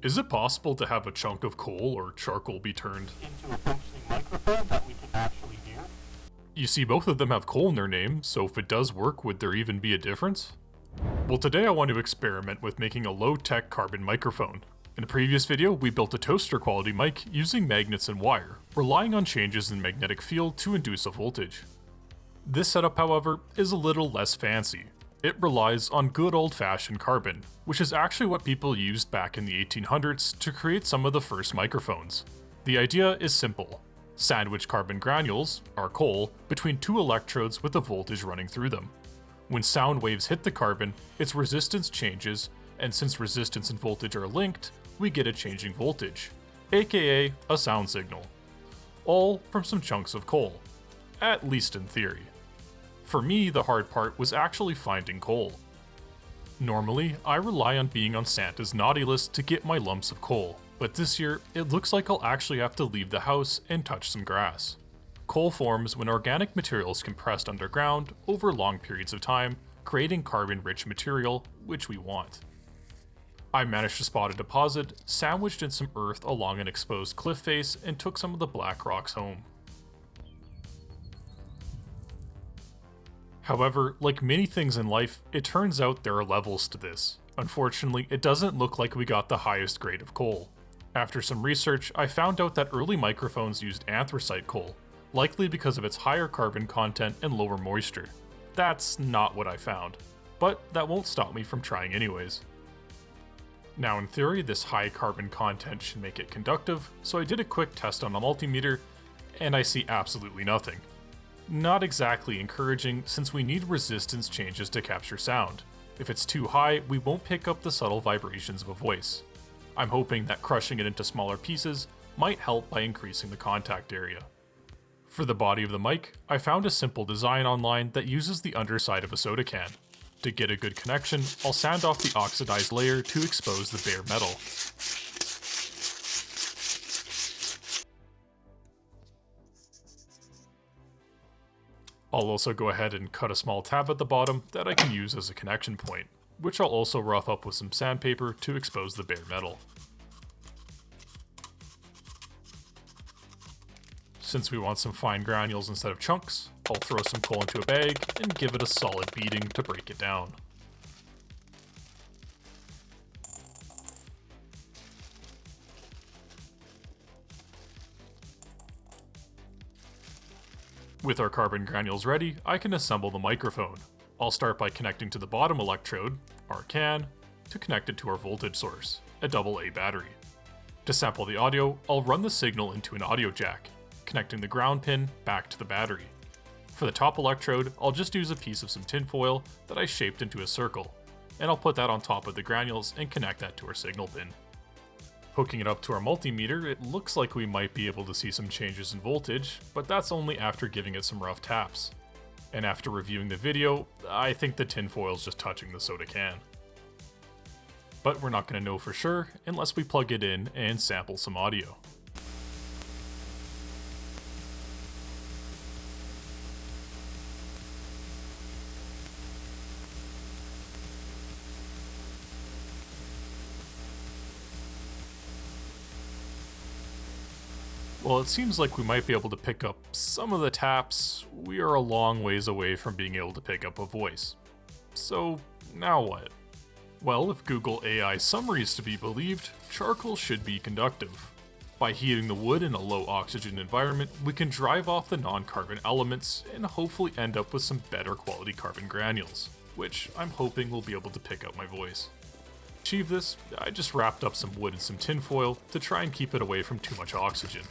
Is it possible to have a chunk of coal or charcoal be turned into a functioning microphone that we can actually hear? You see, both of them have coal in their name, so if it does work, would there even be a difference? Well, today I want to experiment with making a low-tech carbon microphone. In a previous video, we built a toaster quality mic using magnets and wire, relying on changes in magnetic field to induce a voltage. This setup, however, is a little less fancy. It relies on good old-fashioned carbon, which is actually what people used back in the 1800s to create some of the first microphones. The idea is simple. Sandwich carbon granules, our coal, between two electrodes with a voltage running through them. When sound waves hit the carbon, its resistance changes, and since resistance and voltage are linked, we get a changing voltage, aka a sound signal. All from some chunks of coal, at least in theory. For me, the hard part was actually finding coal. Normally, I rely on being on Santa's naughty list to get my lumps of coal, but this year, it looks like I'll actually have to leave the house and touch some grass. Coal forms when organic material is compressed underground over long periods of time, creating carbon-rich material, which we want. I managed to spot a deposit, sandwiched in some earth along an exposed cliff face, and took some of the black rocks home. However, like many things in life, it turns out there are levels to this. Unfortunately, it doesn't look like we got the highest grade of coal. After some research, I found out that early microphones used anthracite coal, likely because of its higher carbon content and lower moisture. That's not what I found, but that won't stop me from trying anyways. Now in theory, this high carbon content should make it conductive, so I did a quick test on a multimeter, and I see absolutely nothing. Not exactly encouraging, since we need resistance changes to capture sound. If it's too high, we won't pick up the subtle vibrations of a voice. I'm hoping that crushing it into smaller pieces might help by increasing the contact area. For the body of the mic, I found a simple design online that uses the underside of a soda can. To get a good connection, I'll sand off the oxidized layer to expose the bare metal. I'll also go ahead and cut a small tab at the bottom that I can use as a connection point, which I'll also rough up with some sandpaper to expose the bare metal. Since we want some fine granules instead of chunks, I'll throw some coal into a bag and give it a solid beating to break it down. With our carbon granules ready, I can assemble the microphone. I'll start by connecting to the bottom electrode, our can, to connect it to our voltage source, a AA battery. To sample the audio, I'll run the signal into an audio jack, connecting the ground pin back to the battery. For the top electrode, I'll just use a piece of some tinfoil that I shaped into a circle, and I'll put that on top of the granules and connect that to our signal pin. Hooking it up to our multimeter, it looks like we might be able to see some changes in voltage, but that's only after giving it some rough taps. And after reviewing the video, I think the tinfoil's just touching the soda can. But we're not going to know for sure unless we plug it in and sample some audio. While it seems like we might be able to pick up some of the taps, we are a long ways away from being able to pick up a voice. So, now what? Well, if Google AI summary is to be believed, charcoal should be conductive. By heating the wood in a low oxygen environment, we can drive off the non-carbon elements and hopefully end up with some better quality carbon granules, which I'm hoping will be able to pick up my voice. To achieve this, I just wrapped up some wood in some tinfoil to try and keep it away from too much oxygen.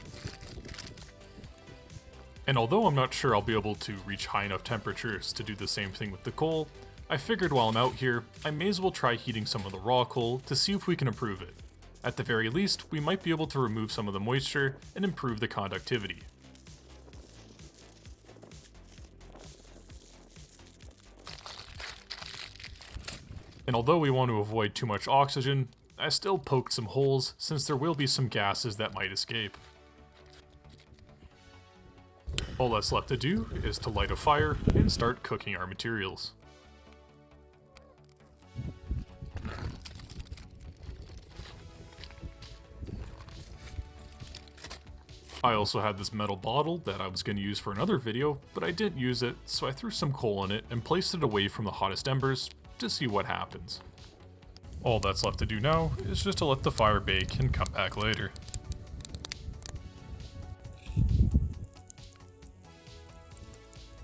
And although I'm not sure I'll be able to reach high enough temperatures to do the same thing with the coal, I figured while I'm out here, I may as well try heating some of the raw coal to see if we can improve it. At the very least, we might be able to remove some of the moisture and improve the conductivity. And although we want to avoid too much oxygen, I still poked some holes since there will be some gases that might escape. All that's left to do is to light a fire and start cooking our materials. I also had this metal bottle that I was going to use for another video, but I didn't use it, so I threw some coal in it and placed it away from the hottest embers to see what happens. All that's left to do now is just to let the fire bake and come back later.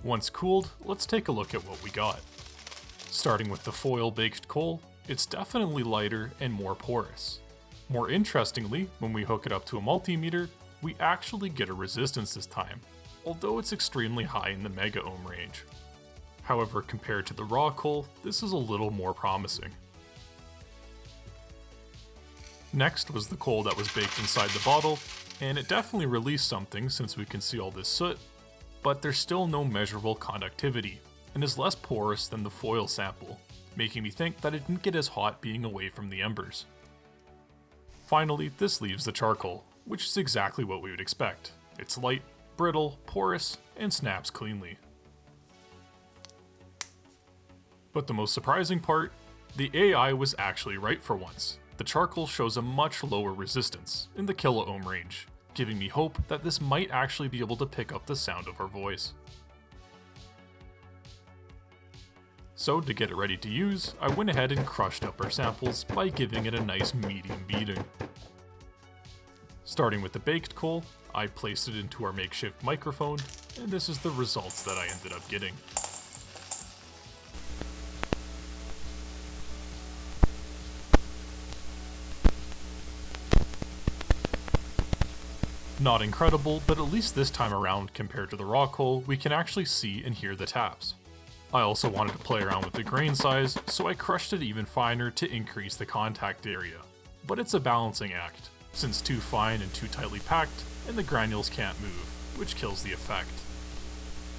Once cooled, let's take a look at what we got. Starting with the foil baked coal, it's definitely lighter and more porous. More interestingly, when we hook it up to a multimeter, we actually get a resistance this time, although it's extremely high in the mega ohm range. However, compared to the raw coal, this is a little more promising. Next was the coal that was baked inside the bottle, and it definitely released something since we can see all this soot, but there's still no measurable conductivity, and is less porous than the foil sample, making me think that it didn't get as hot being away from the embers. Finally, this leaves the charcoal, which is exactly what we would expect. It's light, brittle, porous, and snaps cleanly. But the most surprising part, the AI was actually right for once. The charcoal shows a much lower resistance, in the kilo-ohm range, giving me hope that this might actually be able to pick up the sound of our voice. So to get it ready to use, I went ahead and crushed up our samples by giving it a nice medium beating. Starting with the baked coal, I placed it into our makeshift microphone, and this is the results that I ended up getting. Not incredible, but at least this time around, compared to the raw coal, we can actually see and hear the taps. I also wanted to play around with the grain size, so I crushed it even finer to increase the contact area. But it's a balancing act, since too fine and too tightly packed, and the granules can't move, which kills the effect.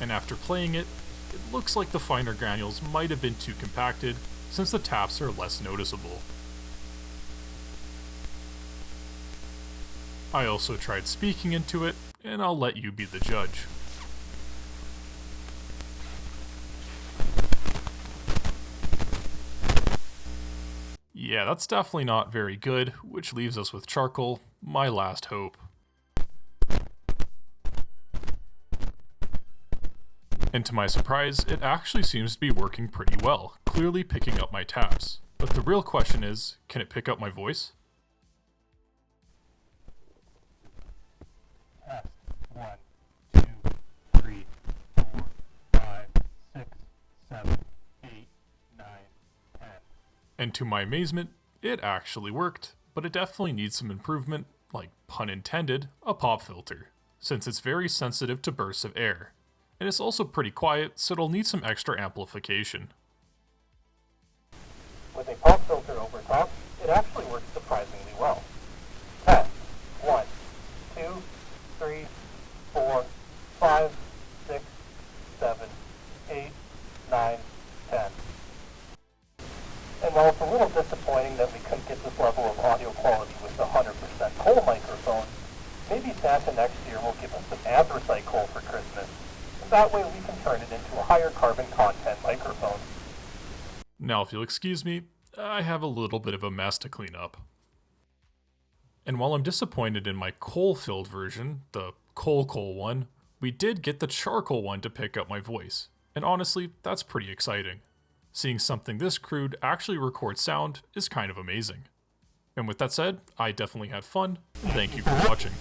And after playing it, it looks like the finer granules might have been too compacted, since the taps are less noticeable. I also tried speaking into it, and I'll let you be the judge. Yeah, that's definitely not very good, which leaves us with charcoal, my last hope. And to my surprise, it actually seems to be working pretty well, clearly picking up my taps. But the real question is, can it pick up my voice? Test. 1, 2, 3, 4, 5, 6, 7, 8, 9, 10. And to my amazement, it actually worked, but it definitely needs some improvement, like pun intended, a pop filter, since it's very sensitive to bursts of air. And it's also pretty quiet, so it'll need some extra amplification. With a pop filter over top, it actually works surprisingly well. Test. 1, 2, 3, 4, 5, 6, 7, 8, 9, 10. And while it's a little disappointing that we couldn't get this level of audio quality with the 100% coal microphone, maybe Santa next year will give us some anthracite coal for Christmas. And that way we can turn it into a higher carbon content microphone. Now if you'll excuse me, I have a little bit of a mess to clean up. And while I'm disappointed in my coal-filled version, the coal one, we did get the charcoal one to pick up my voice. And honestly, that's pretty exciting. Seeing something this crude actually record sound is kind of amazing. And with that said, I definitely had fun. Thank you for watching.